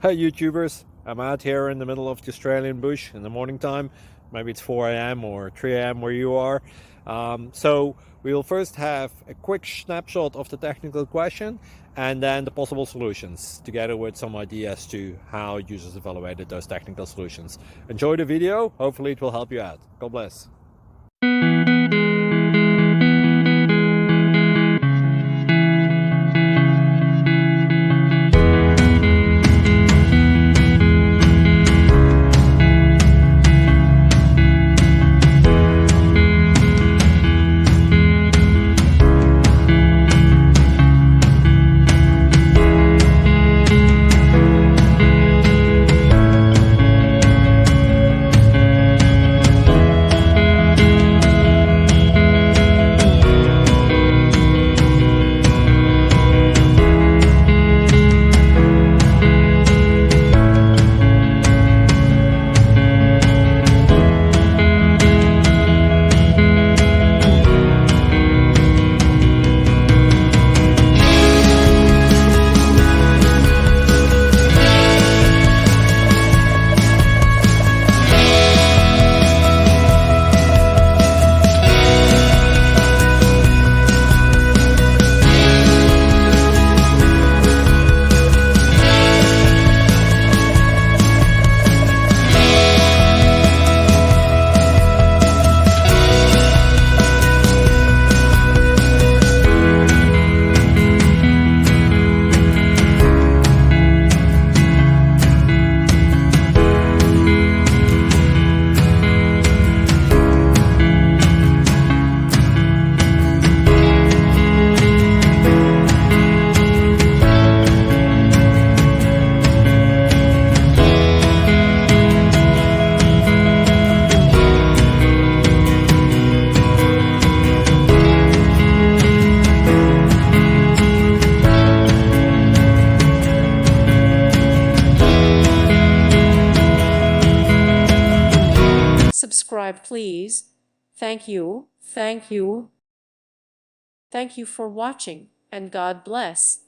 Hey YouTubers, I'm out here in the middle of the Australian bush in the morning time. Maybe it's 4 a.m. or 3 a.m. where you are. So we will first have a quick snapshot of the technical question and then the possible solutions, together with some ideas to how users evaluated those technical solutions. Enjoy the video, hopefully it will help you out. God bless. Subscribe, please. Thank you. Thank you. Thank you for watching, and God bless.